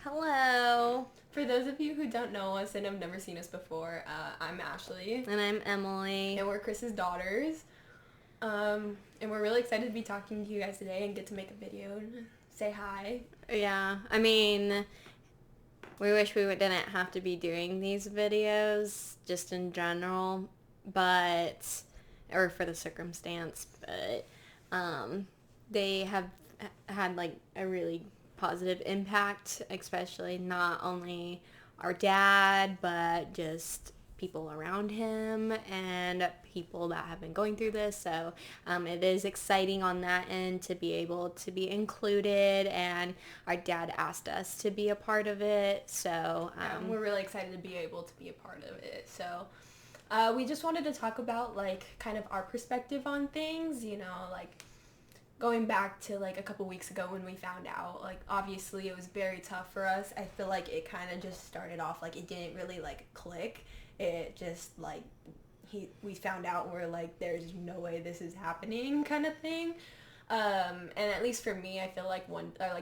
Hello. For those of you who don't know us and have never seen us before, I'm Ashley, And I'm Emily. and we're Chris's daughters. And we're really excited to be talking to you guys today and get to make a video and say hi. Yeah, I mean, we wish we didn't have to be doing these videos just in general, or for the circumstance, but they have had like a really positive impact, especially not only our dad, but just people around him and people that have been going through this. So it is exciting on that end to be able to be included, and our dad asked us to be a part of it. So We're really excited to be able to be a part of it. So we just wanted to talk about like kind of our perspective on things, like going back to like a couple weeks ago when we found out, like obviously it was very tough for us. I feel like it kind of just started off like it didn't really like click. It just like we found out and we're like, there's no way this is happening kind of thing. And at least for me, I feel like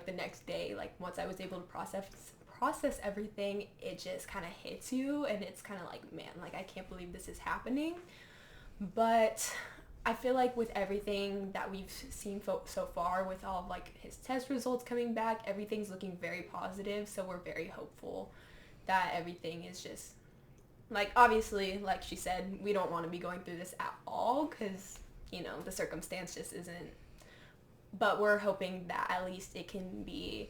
the next day, like once I was able to process everything, it just kind of hits you and it's kind of like, man, like I can't believe this is happening. But I feel like with everything that we've seen so far, with all of like his test results coming back, everything's looking very positive. So we're very hopeful that everything is just like, obviously, like she said, we don't want to be going through this at all because, the circumstance just isn't. But we're hoping that at least it can be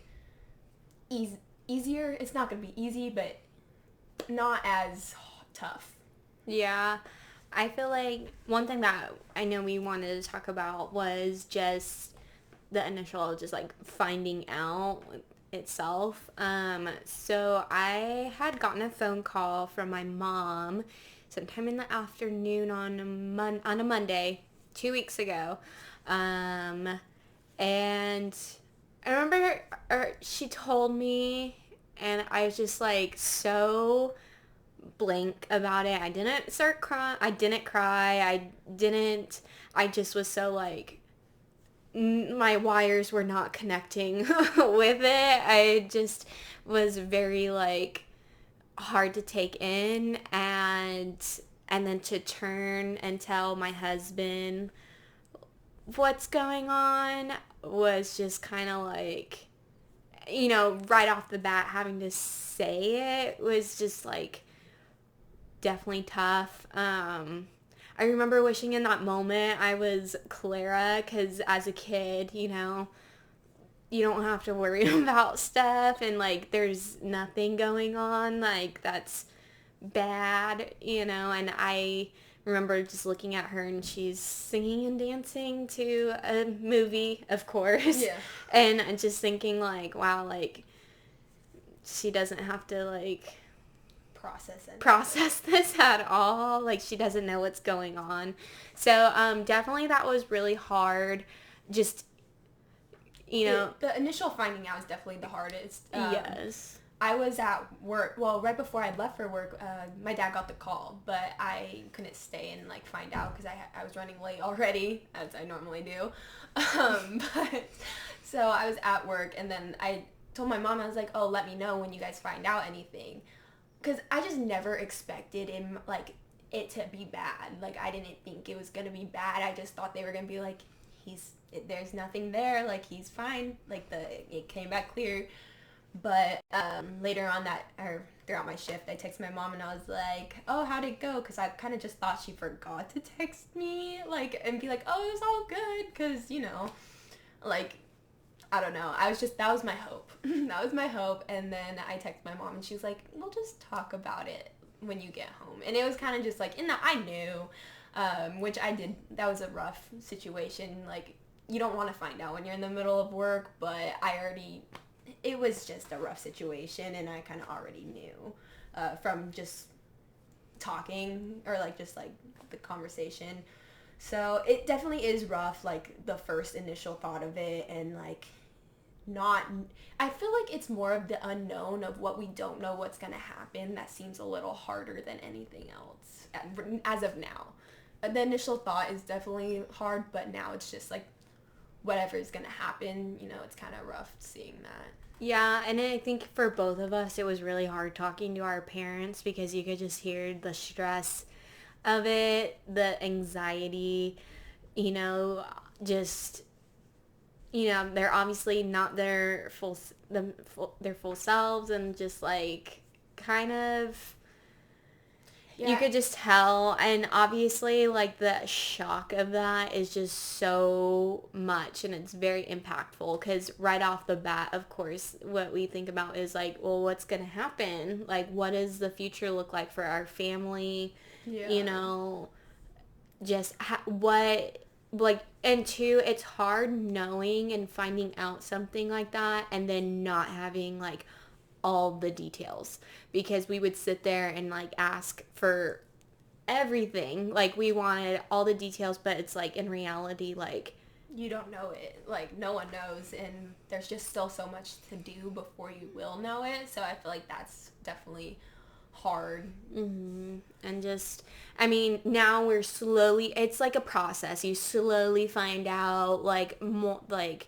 easier. It's not going to be easy, but not as tough. yeah, I feel like one thing that I know we wanted to talk about was just the initial, just like finding out itself. So I had gotten a phone call from my mom sometime in the afternoon on a Monday 2 weeks ago. And I remember she told me, and I was just like so blank about it. I didn't start crying. I didn't cry. I just was so like, my wires were not connecting with it. I just was very like hard to take in, and then to turn and tell my husband what's going on was just kind of like, right off the bat having to say it was just like definitely tough. I remember wishing in that moment I was Clara, because as a kid, you don't have to worry about stuff, and like there's nothing going on like that's bad, and I remember just looking at her and she's singing and dancing to a movie, of course. Yeah. And just thinking like, wow, like she doesn't have to like process this at all. Like she doesn't know what's going on. So definitely that was really hard. Just the initial finding out is definitely the hardest. Yes. I was at work. Well, right before I left for work, my dad got the call, but I couldn't stay and like find out because I was running late already, as I normally do. But so I was at work, and then I told my mom, I was like, "Oh, let me know when you guys find out anything," because I just never expected it to be bad. Like I didn't think it was gonna be bad. I just thought they were gonna be like, there's nothing there. Like he's fine. Like it came back clear. But later on throughout my shift, I texted my mom and I was like, "Oh, how'd it go?" Because I kind of just thought she forgot to text me, like, and be like, "Oh, it was all good," because like, I don't know. That was my hope. That was my hope. And then I texted my mom and she was like, "We'll just talk about it when you get home." And it was kind of just like, I knew, which I did. That was a rough situation. Like, you don't want to find out when you're in the middle of work, but it was just a rough situation, and I kind of already knew from just talking or like just like the conversation. So it definitely is rough, like the first initial thought of it, and like not. I feel like it's more of the unknown of what we don't know what's gonna happen that seems a little harder than anything else as of now. The initial thought is definitely hard, but now it's just like whatever is gonna happen. It's kind of rough seeing that. Yeah, and I think for both of us, it was really hard talking to our parents because you could just hear the stress of it, the anxiety, you know, just they're obviously not their full selves, and just like kind of you Yeah. could just tell. And obviously like the shock of that is just so much, and it's very impactful because right off the bat, of course, what we think about is like, well, what's gonna happen, like what does the future look like for our family, you Yeah. know, just what, like, and two, it's hard knowing and finding out something like that and then not having like all the details, because we would sit there and like ask for everything, like we wanted all the details, but it's like in reality, like, You don't know it. Like, no one knows, and there's just still so much to do before you will know it. So I feel like that's definitely hard. and just, I mean, now we're slowly, it's like a process, you slowly find out like more, like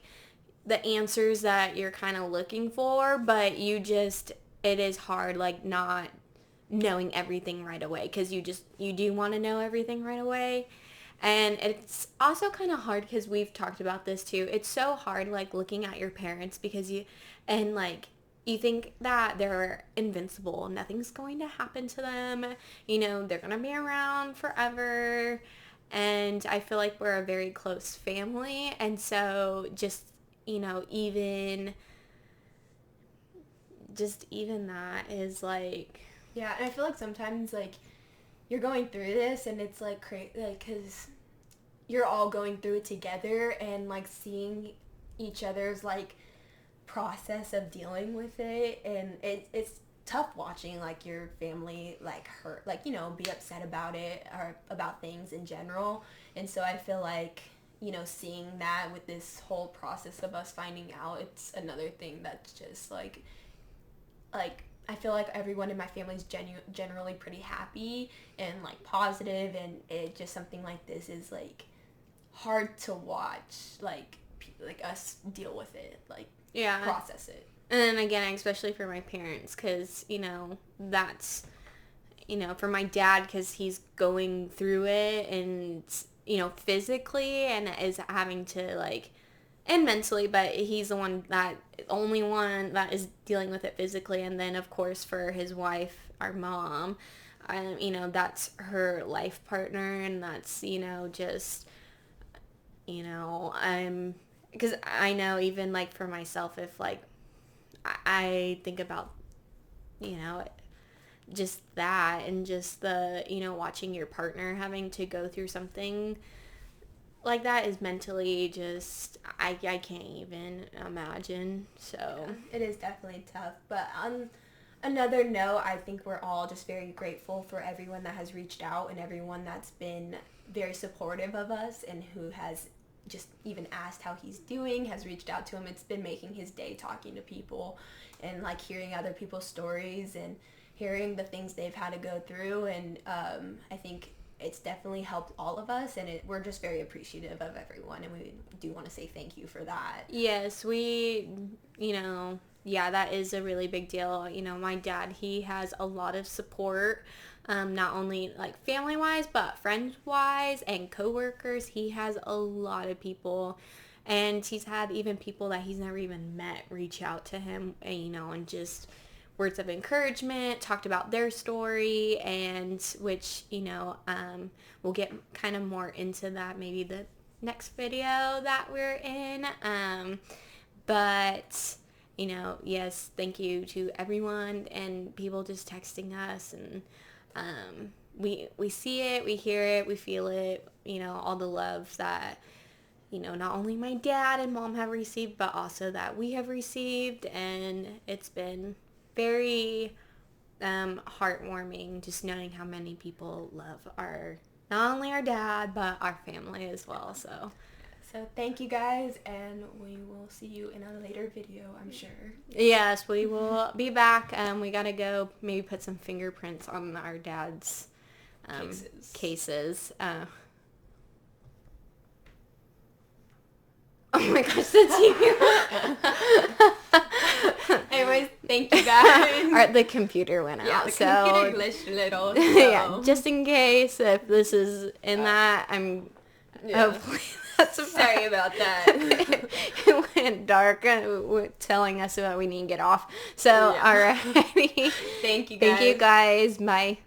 the answers that you're kind of looking for, but you just, it is hard like not knowing everything right away, because you do want to know everything right away. And it's also kind of hard because we've talked about this too. It's so hard like looking at your parents, because and like you think that they're invincible, nothing's going to happen to them, they're going to be around forever. And I feel like we're a very close family, and so just, even that is like, Yeah, and I feel like sometimes, like, you're going through this, and it's, like, like, because you're all going through it together, and, like, seeing each other's, like, process of dealing with it, and it's tough watching, like, your family, like, hurt, like, be upset about it, or about things in general. And so I feel like, seeing that with this whole process of us finding out, it's another thing that's just, like I feel like everyone in my family is generally pretty happy and like positive, and it just, something like this is like hard to watch, like us deal with it, like, yeah. process it. And then again, especially for my parents, because, that's, for my dad, because he's going through it, and, physically, and is having to, like, and mentally, but he's the only one that is dealing with it physically. And then, of course, for his wife, our mom, that's her life partner, and that's, just, because I know, even, like, for myself, if, like, I think about, you know, just that, and just the, watching your partner having to go through something like that is mentally just, I can't even imagine. So Yeah, it is definitely tough. But on another note, I think we're all just very grateful for everyone that has reached out, and everyone that's been very supportive of us, and who has just even asked how he's doing, has reached out to him. It's been making his day talking to people, and like hearing other people's stories, and hearing the things they've had to go through. And I think it's definitely helped all of us, and we're just very appreciative of everyone, and we do want to say thank you for that. yes, yeah, that is a really big deal. My dad, he has a lot of support, not only like family wise, but friends wise and coworkers. He has a lot of people, and he's had even people that he's never even met reach out to him, and just words of encouragement, talked about their story, and which, we'll get kind of more into that maybe the next video that we're in. But, yes, thank you to everyone, and people just texting us, and we see it, we hear it, we feel it, all the love that, not only my dad and mom have received, but also that we have received. And it's been very heartwarming just knowing how many people love not only our dad, but our family as well. So Thank you guys, and we will see you in a later video, I'm sure. yes, we will be back. We gotta go maybe put some fingerprints on our dad's cases. Oh my gosh, the TV. anyways, thank you guys. The computer went out. Yeah, the so, computer glitched a little. So. Yeah, just in case if this is in that, hopefully that's sorry about that. It went dark, telling us that we need to get off. So, alrighty. Thank you guys. Bye.